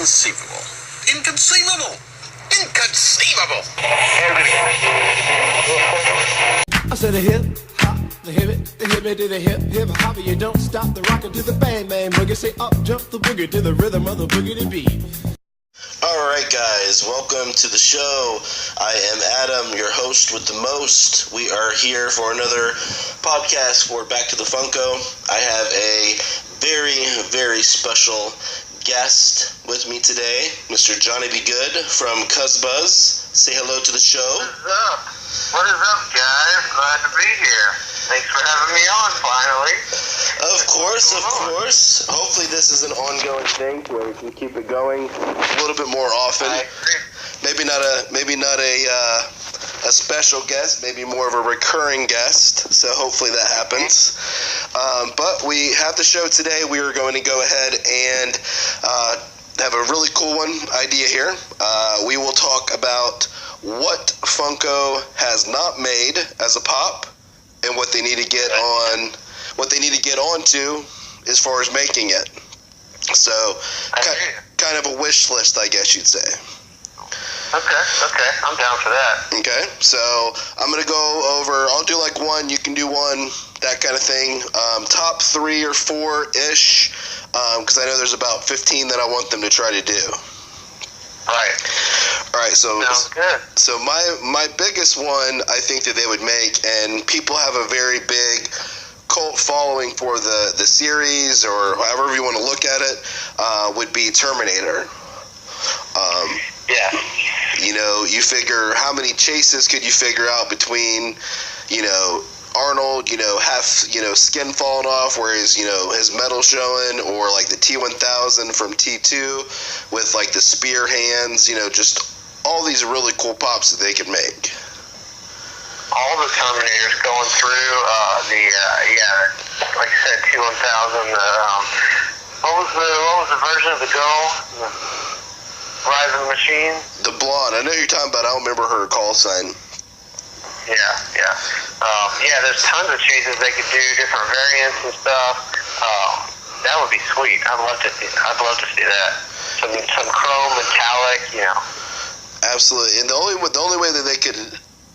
Inconceivable. Inconceivable. Inconceivable. I said a hip hop, the hip it to the hip hop. You don't stop the rockin' to the bang bang boogie. Say up jump the boogie to the rhythm of the boogie to beat. Alright guys, welcome to the show. I am Adam, your host with the most. We are here for another podcast for Back to the Funko. I have a very, very special guest with me today, Mr. Johnny B. Good from Cuzbuzz. Say hello to the show. What is up, guys? Glad to be here. Thanks for having me on, finally. Of course. Hopefully this is an ongoing thing where we can keep it going a little bit more often. I agree. Maybe not a special guest, maybe more of a recurring guest. So hopefully that happens. But we have the show today. We are going to go ahead and have a really cool idea here. We will talk about what Funko has not made as a pop and what they need to get onto as far as making it. So kind of a wish list, I guess you'd say. Okay, I'm down for that. Okay, so I'm going to go over, I'll do like one, you can do one, that kind of thing. Top 3 or 4-ish, because I know there's about 15 that I want them to try to do. All right, so sounds good. So my biggest one I think that they would make, and people have a very big cult following for the series, or however you want to look at it, would be Terminator. Yeah. You know, you figure how many chases could you figure out between, Arnold, half, skin falling off where his metal showing, or like the T-1000 from T2 with like the spear hands, just all these really cool pops that they could make. All the Terminators going through, like you said, T-1000, what was the version of the Gull? The Rise of the Machine? The blonde, I know you're talking about, I don't remember her call sign. Yeah, there's tons of chases they could do, different variants and stuff. That would be sweet. I'd love to see that. Some chrome, metallic, Absolutely, and the only way that they could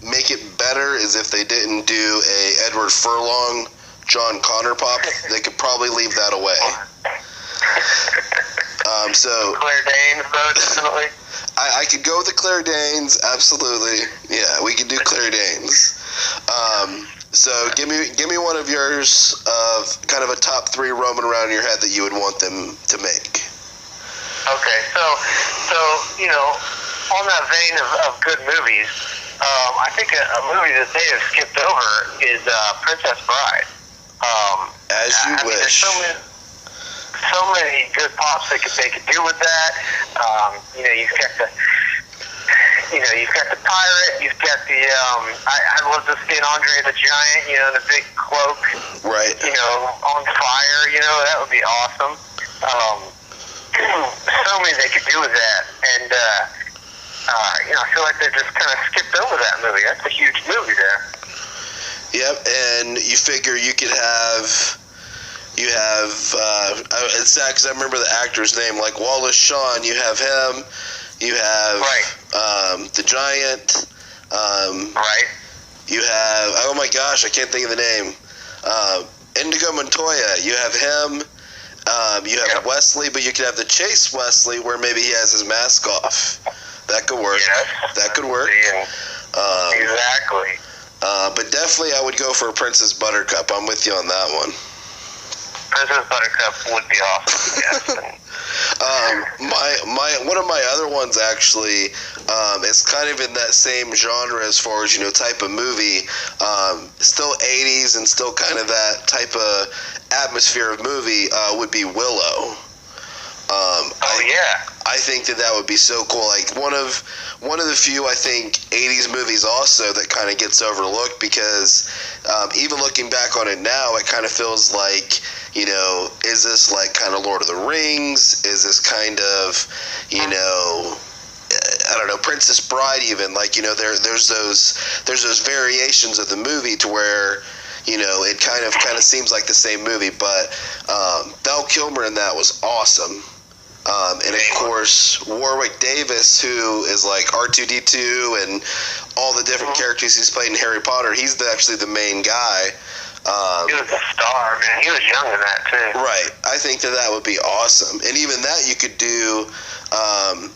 make it better is if they didn't do a Edward Furlong, John Connor pop. They could probably leave that away. So Claire Danes, though, definitely. I could go with the Claire Danes, absolutely. Yeah, we could do Claire Danes. So give me one of yours of kind of a top 3 roaming around in your head that you would want them to make. Okay, so on that vein of good movies, I think a movie that they have skipped over is Princess Bride. As you wish. There's so many good pops they could do with that. You've got the pirate. You've got the I'd love to see an Andre the Giant, in a big cloak, right? On fire. That would be awesome. So many they could do with that, and I feel like they just kind of skipped over that movie. That's a huge movie there. Yep, and you figure you could have. It's sad because I remember the actor's name, like Wallace Shawn. You have him. You have the Giant. Right. You have, oh my gosh, I can't think of the name. Indigo Montoya. You have him. You have Wesley, but you could have the Chase Wesley where maybe he has his mask off. That could work. Yes, that could work. Exactly. But definitely I would go for Princess Buttercup. I'm with you on that one. Princess Buttercup would be awesome, yes. One of my other ones actually is kind of in that same genre as far as type of movie. Still 80s and still kind of that type of atmosphere of movie would be Willow. I think that would be so cool. Like one of the few, I think, 80s movies also that kind of gets overlooked because even looking back on it now, it kind of feels like, is this like kind of Lord of the Rings? Is this kind of, I don't know, Princess Bride even? Like, there's those variations of the movie to where, it kind of seems like the same movie. But Val Kilmer in that was awesome. And of course, Warwick Davis, who is like R2-D2 and all the different characters he's played in Harry Potter, he's actually the main guy. He was a star, man. He was young in that too. Right. I think that would be awesome. And even that you could do.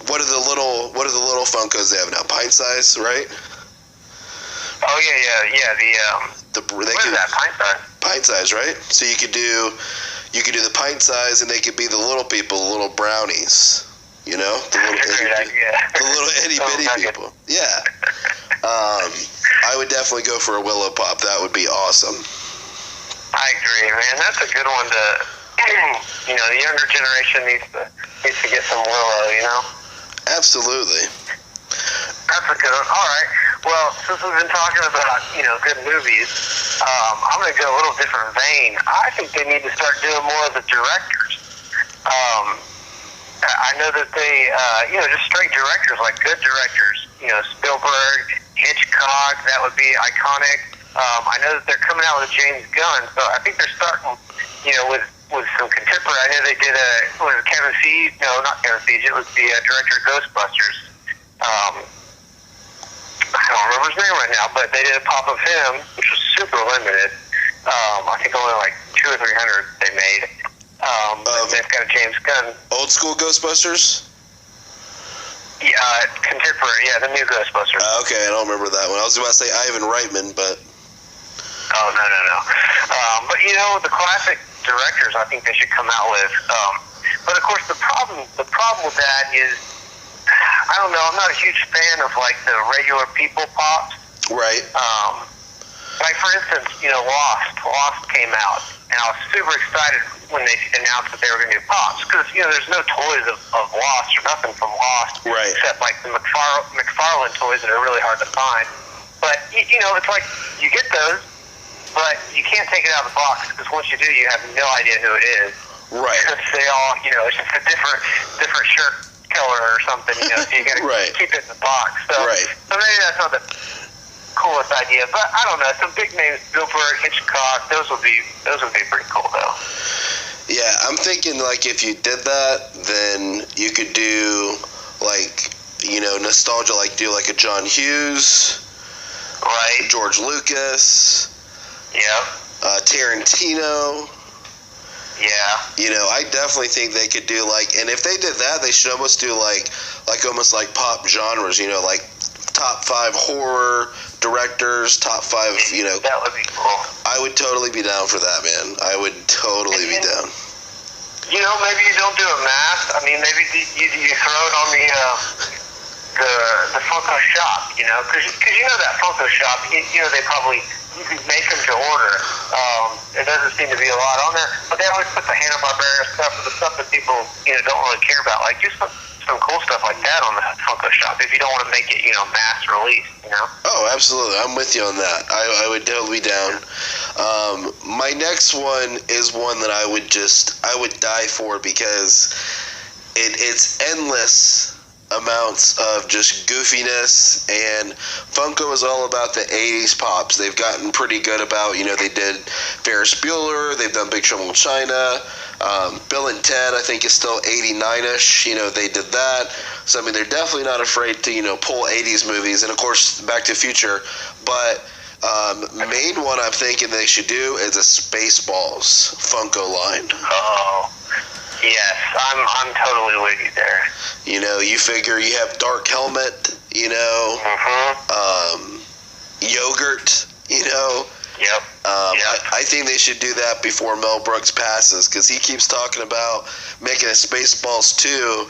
What are the little Funkos they have now? Pint size, right? Oh yeah. What is that? Pint size? Pint size, right? So you could do the pint size, and they could be the little people, the little brownies. You know, the little itty bitty people. Yeah. I would definitely go for a Willow Pop. That would be awesome. I agree, man. That's a good one to. The younger generation needs to get some Willow. Absolutely. That's a good one. All right. Well, since we've been talking about good movies, I'm going to go a little different vein. I think they need to start doing more of the directors. I know that they, just straight directors, like good directors. Spielberg, Hitchcock, that would be iconic. I know that they're coming out with James Gunn, so I think they're starting, with some contemporary. I know they did Kevin Feige. No, not Kevin Feige. It was the director of Ghostbusters. I don't remember his name right now, but they did a pop of him, which was super limited. I think only like 200 or 300 they made. They've got a James Gunn. Old school Ghostbusters? Yeah, contemporary. Yeah, the new Ghostbusters. Okay, I don't remember that one. I was about to say Ivan Reitman, but... Oh, no. But, the classic directors I think they should come out with. But, of course, the problem with that is, I don't know, I'm not a huge fan of, like, the regular people pops. Right. Like, for instance, Lost came out, and I was super excited when they announced that they were going to do pops, because, there's no toys of Lost or nothing from Lost, right, except, like, the McFarlane toys that are really hard to find. But, it's like, you get those, but you can't take it out of the box, because once you do, you have no idea who it is. Right. Because they all, it's just a different shirt color or something, so you got to right, keep it in the box. So, so maybe that's not the coolest idea, but I don't know. Some big names, Spielberg, Hitchcock, those would be pretty cool, though. Yeah, I'm thinking, like, if you did that, then you could do, like, nostalgia, like, do, like, a John Hughes. Right. George Lucas. Yeah. Tarantino. Yeah. I definitely think they could do, like, and if they did that, they should almost do, like almost like pop genres, like top 5 horror directors, top 5, That would be cool. I would totally be down for that, man. I would totally be down. Maybe you don't do a mask. I mean, maybe you throw it on the Funko shop, because that Funko shop, they probably, you could make them to order. There doesn't seem to be a lot on there, but they always put the Hanna-Barbera stuff, the stuff that people, don't really care about. Like, do some cool stuff like that on the Funko shop if you don't want to make it, mass release, Oh, absolutely. I'm with you on that. I would totally be down. My next one is one that I would die for, because it's endless amounts of just goofiness, and Funko is all about the 80s pops. They've gotten pretty good about, they did Ferris Bueller, they've done Big Trouble in China, Bill and Ted I think is still 89ish, they did that. So I mean, they're definitely not afraid to, pull 80s movies, and of course Back to the Future, but main one I'm thinking they should do is a Spaceballs Funko line. Oh, yes, I'm totally with you there. You figure you have Dark Helmet, Yogurt, Yep. I think they should do that before Mel Brooks passes, because he keeps talking about making a Spaceballs 2,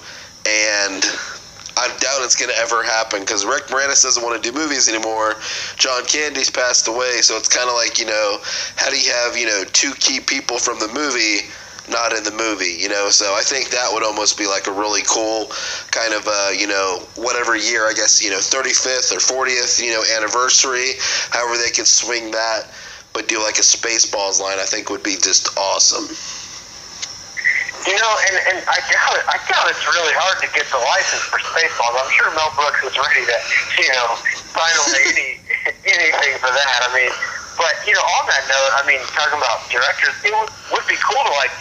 and I doubt it's going to ever happen, because Rick Moranis doesn't want to do movies anymore. John Candy's passed away, so it's kind of like, how do you have, 2 key people from the movie not in the movie, so I think that would almost be like a really cool kind of, whatever year, I guess, 35th or 40th, anniversary, however they could swing that, but do like a Spaceballs line, I think would be just awesome. And I doubt it's really hard to get the license for Spaceballs. I'm sure Mel Brooks is ready to, sign away anything for that. I mean, but, on that note, I mean, talking about directors, it would be cool to, like,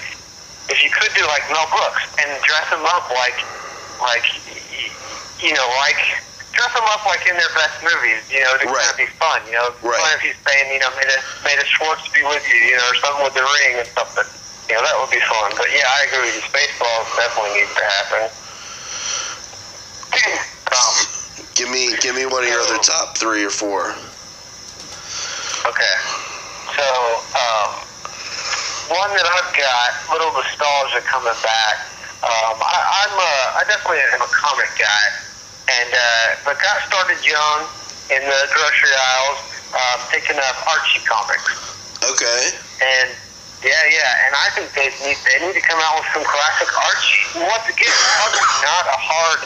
if you could do like Mel Brooks and dress them up like dress them up like in their best movies, to kind of be fun, Right. Fun if he's saying, may the Schwartz be with you, or something with the ring and something. That would be fun. But yeah, I agree with you. Spaceballs definitely needs to happen. Give me one of your other top 3 or 4. Okay. So, one that I've got, little nostalgia coming back. I definitely am a comic guy, but got started young in the grocery aisles, picking up Archie comics. Okay. And and I think they need to come out with some classic Archie. Once again, probably not a hard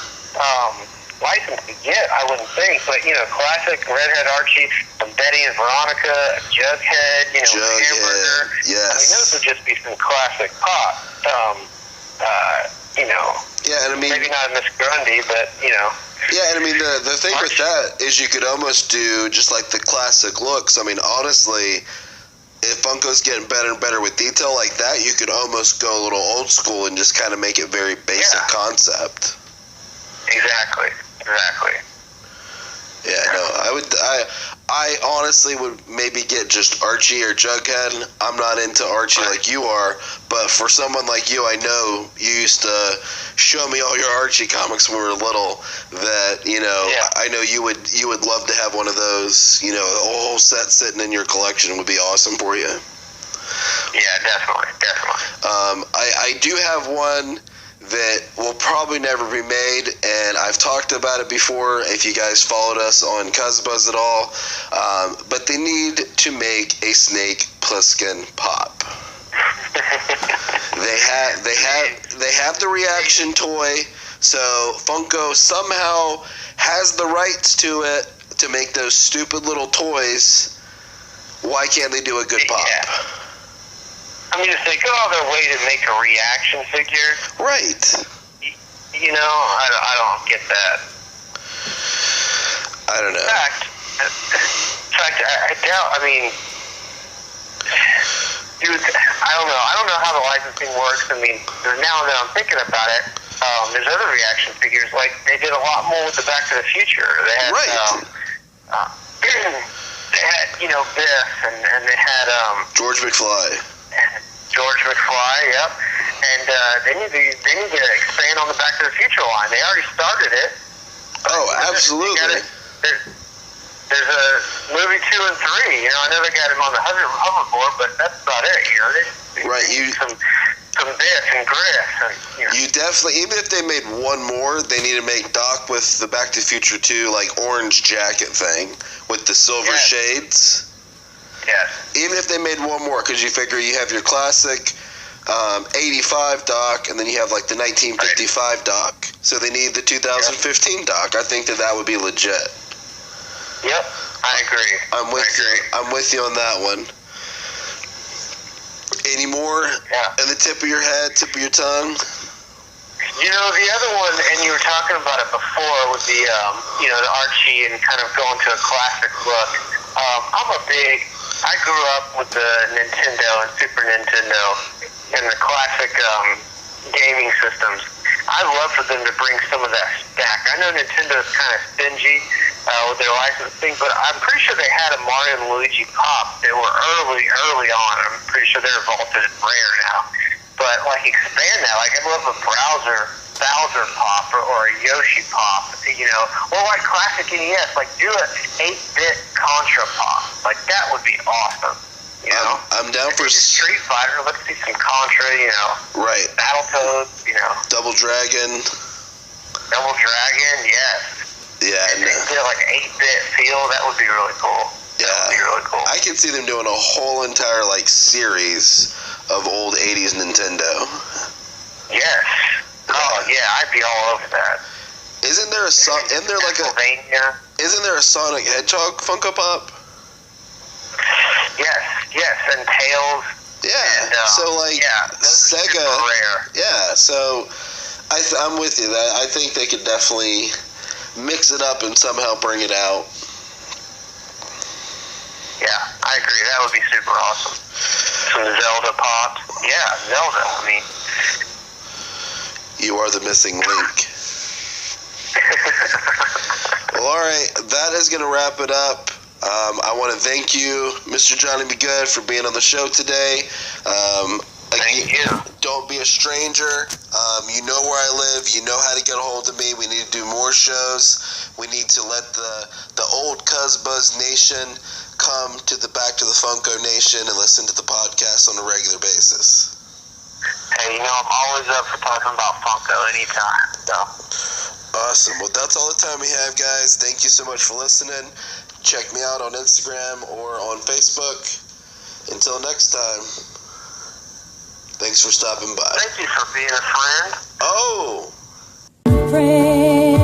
license to get, I wouldn't think, but classic redhead Archie, some Betty and Veronica, Jughead, Hamburger. Yes. I mean, those would just be some classic pop. Yeah, and I mean, maybe not Miss Grundy, but Yeah, and I mean the thing with that is you could almost do just like the classic looks. I mean, honestly, if Funko's getting better and better with detail like that, you could almost go a little old school and just kind of make it very basic concept. Exactly. Yeah, no, I honestly would maybe get just Archie or Jughead. I'm not into Archie like you are, but for someone like you, I know you used to show me all your Archie comics when we were little. That I know you would love to have one of those. A whole set sitting in your collection would be awesome for you. Yeah, definitely. I do have one that will probably never be made, and I've talked about it before if you guys followed us on Cuzbuzz at all, but they need to make a Snake Plissken pop. They have the reaction toy, so Funko somehow has the rights to it to make those stupid little toys. Why can't they do a good pop? Yeah. I mean, if they go all their way to make a reaction figure, right? I don't get that. I don't know. In fact, I doubt. I mean, dude, I don't know. I don't know how the licensing works. I mean, now that I'm thinking about it, there's other reaction figures. Like they did a lot more with the Back to the Future. They had, they had, Biff, and they had George McFly. George McFly, yep. And they need to expand on the Back to the Future line. They already started it. Oh, absolutely. There's a movie 2 and 3. I know they got him on the hoverboard, but that's about it. They need some Biff and Griff. And, You definitely, even if they made one more, they need to make Doc with the Back to the Future 2 like orange jacket thing with the silver shades. Yes. Even if they made one more, because you figure you have your classic 85 Doc, and then you have like the 1955 Doc. So they need the 2015 Doc. I think that would be legit. Yep, I agree. I'm with you on that one. Any more at the tip of your head, tip of your tongue? The other one, and you were talking about it before, with the the Archie and kind of going to a classic look. I grew up with the Nintendo and Super Nintendo and the classic gaming systems. I'd love for them to bring some of that back. I know Nintendo's kind of stingy with their licensing, but I'm pretty sure they had a Mario and Luigi pop. They were early on. I'm pretty sure they're vaulted at rare now. But expand that. I'd love a Bowser pop or a Yoshi pop, or classic NES. Do an 8-bit Contra pop. That would be awesome. I'm down for Street Fighter. Let's see some Contra. Right. Battletoads. Double Dragon. Yes. Yeah. If they did 8-bit feel, that would be really cool. Yeah. That would be really cool. I could see them doing a whole entire series of old 80s Nintendo. Yes. Oh yeah, I'd be all over that. Isn't there a Sonic Hedgehog Funko Pop? Yes, and Tails. Yeah. And, Sega. Rare. Yeah. So I'm with you. I think they could definitely mix it up and somehow bring it out. Yeah, I agree. That would be super awesome. Some Zelda pop. Yeah, Zelda. I mean, You are the missing link. Well, all right, that is going to wrap it up. I want to thank you, Mr. Johnny Be Good, for being on the show today. Thank you. Don't be a stranger. You know where I live. You know how to get a hold of me. We need to do more shows. We need to let the old Cuzbuzz Nation come to the back to the Funko Nation and listen to the podcast on a regular basis. Hey, you know, I'm always up for talking about Funko anytime, so. Awesome. Well, that's all the time we have, guys. Thank you so much for listening. Check me out on Instagram or on Facebook. Until next time, thanks for stopping by. Thank you for being a friend. Oh! Friend.